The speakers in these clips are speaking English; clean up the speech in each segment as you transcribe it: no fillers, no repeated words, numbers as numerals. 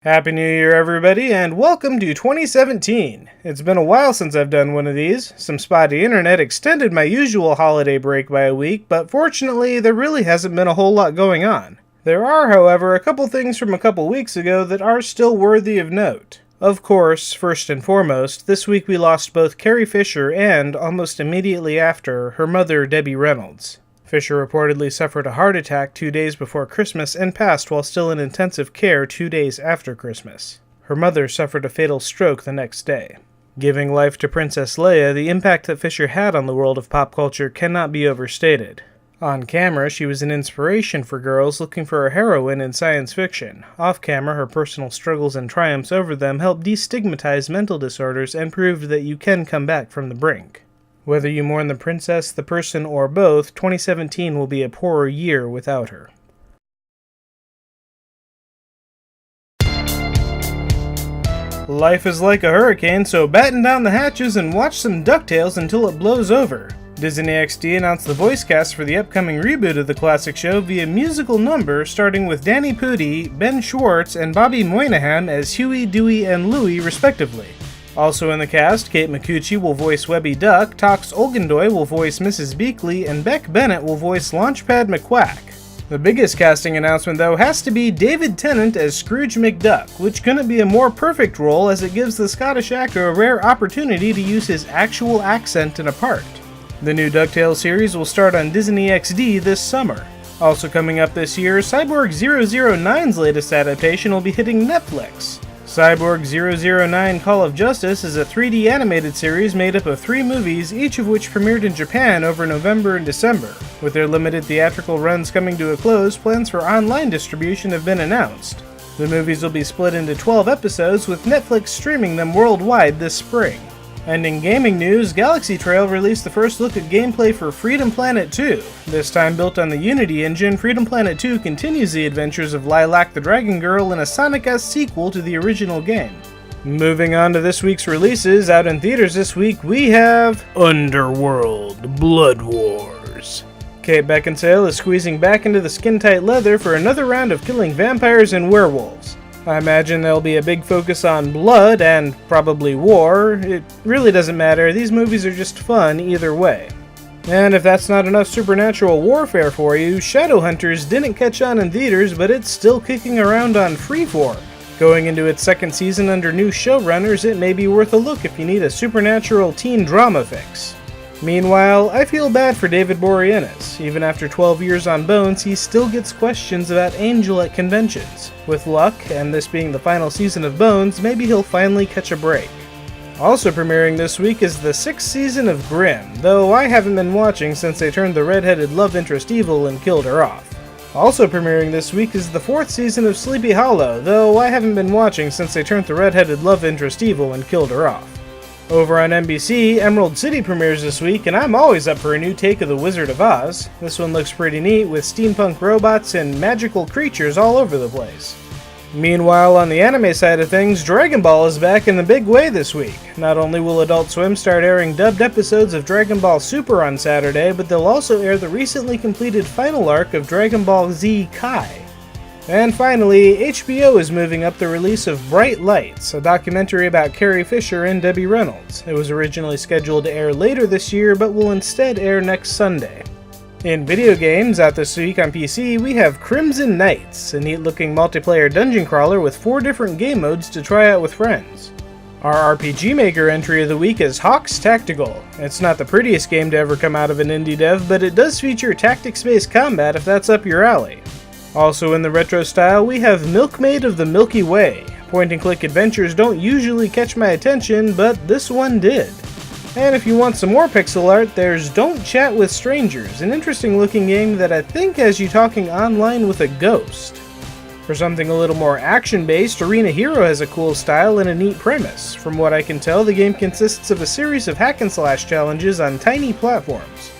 Happy New Year, everybody, and welcome to 2017. It's been a while since I've done one of these. Some spotty internet extended my usual holiday break by a week, but fortunately, there really hasn't been a whole lot going on. There are, however, a couple things from a couple weeks ago that are still worthy of note. Of course, first and foremost, this week we lost both Carrie Fisher and, almost immediately after, her mother, Debbie Reynolds. Fisher reportedly suffered a heart attack 2 days before Christmas and passed while still in intensive care 2 days after Christmas. Her mother suffered a fatal stroke the next day. Giving life to Princess Leia, the impact that Fisher had on the world of pop culture cannot be overstated. On camera, she was an inspiration for girls looking for a heroine in science fiction. Off camera, her personal struggles and triumphs over them helped destigmatize mental disorders and proved that you can come back from the brink. Whether you mourn the princess, the person, or both, 2017 will be a poorer year without her. Life is like a hurricane, so batten down the hatches and watch some DuckTales until it blows over. Disney XD announced the voice cast for the upcoming reboot of the classic show via musical number, starting with Danny Pudi, Ben Schwartz, and Bobby Moynihan as Huey, Dewey, and Louie, respectively. Also in the cast, Kate Micucci will voice Webby Duck, Tox Olgundoy will voice Mrs. Beakley, and Beck Bennett will voice Launchpad McQuack. The biggest casting announcement, though, has to be David Tennant as Scrooge McDuck, which couldn't be a more perfect role as it gives the Scottish actor a rare opportunity to use his actual accent in a part. The new DuckTales series will start on Disney XD this summer. Also coming up this year, Cyborg 009's latest adaptation will be hitting Netflix. Cyborg 009 Call of Justice is a 3D animated series made up of 3 movies, each of which premiered in Japan over November and December. With their limited theatrical runs coming to a close, plans for online distribution have been announced. The movies will be split into 12 episodes, with Netflix streaming them worldwide this spring. And in gaming news, Galaxy Trail released the first look at gameplay for Freedom Planet 2. This time built on the Unity engine, Freedom Planet 2 continues the adventures of Lilac the Dragon Girl in a Sonic-esque sequel to the original game. Moving on to this week's releases, out in theaters this week we have Underworld Blood Wars. Kate Beckinsale is squeezing back into the skin-tight leather for another round of killing vampires and werewolves. I imagine there'll be a big focus on blood and probably war. It really doesn't matter, these movies are just fun either way. And if that's not enough supernatural warfare for you, Shadowhunters didn't catch on in theaters, but it's still kicking around on Freeform. Going into its second season under new showrunners, it may be worth a look if you need a supernatural teen drama fix. Meanwhile, I feel bad for David Boreanaz. Even after 12 years on Bones, he still gets questions about Angel at conventions. With luck, and this being the final season of Bones, maybe he'll finally catch a break. Also premiering this week is the 6th season of Grimm, though I haven't been watching since they turned the red-headed love interest evil and killed her off. Also premiering this week is the 4th season of Sleepy Hollow, though I haven't been watching since they turned the red-headed love interest evil and killed her off. Over on NBC, Emerald City premieres this week, and I'm always up for a new take of The Wizard of Oz. This one looks pretty neat, with steampunk robots and magical creatures all over the place. Meanwhile, on the anime side of things, Dragon Ball is back in a big way this week. Not only will Adult Swim start airing dubbed episodes of Dragon Ball Super on Saturday, but they'll also air the recently completed final arc of Dragon Ball Z Kai. And finally, HBO is moving up the release of Bright Lights, a documentary about Carrie Fisher and Debbie Reynolds. It was originally scheduled to air later this year, but will instead air next Sunday. In video games, out this week on PC, we have Crimson Knights, a neat-looking multiplayer dungeon crawler with 4 different game modes to try out with friends. Our RPG Maker entry of the week is Hawks Tactical. It's not the prettiest game to ever come out of an indie dev, but it does feature tactics-based combat if that's up your alley. Also in the retro style, we have Milkmaid of the Milky Way. Point-and-click adventures don't usually catch my attention, but this one did. And if you want some more pixel art, there's Don't Chat with Strangers, an interesting looking game that I think has you talking online with a ghost. For something a little more action-based, Arena Hero has a cool style and a neat premise. From what I can tell, the game consists of a series of hack-and-slash challenges on tiny platforms.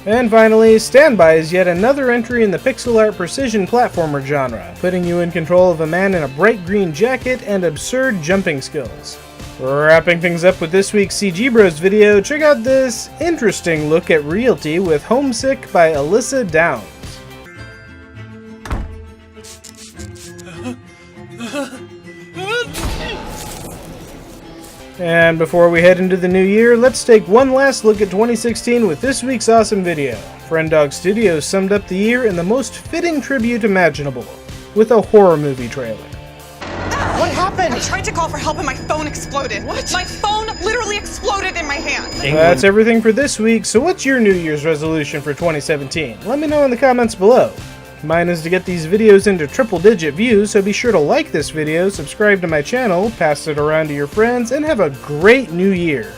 And finally, Standby is yet another entry in the pixel art precision platformer genre, putting you in control of a man in a bright green jacket and absurd jumping skills. Wrapping things up with this week's CGBros video, check out this interesting look at Realty with Homesick by Alyssa Downs. And before we head into the new year, let's take one last look at 2016 with this week's awesome video. Frienddog Studios summed up the year in the most fitting tribute imaginable, with a horror movie trailer. What happened? I tried to call for help and my phone exploded. What? My phone literally exploded in my hand. That's everything for this week, so what's your New Year's resolution for 2017? Let me know in the comments below. Mine is to get these videos into triple-digit views, so be sure to like this video, subscribe to my channel, pass it around to your friends, and have a great new year.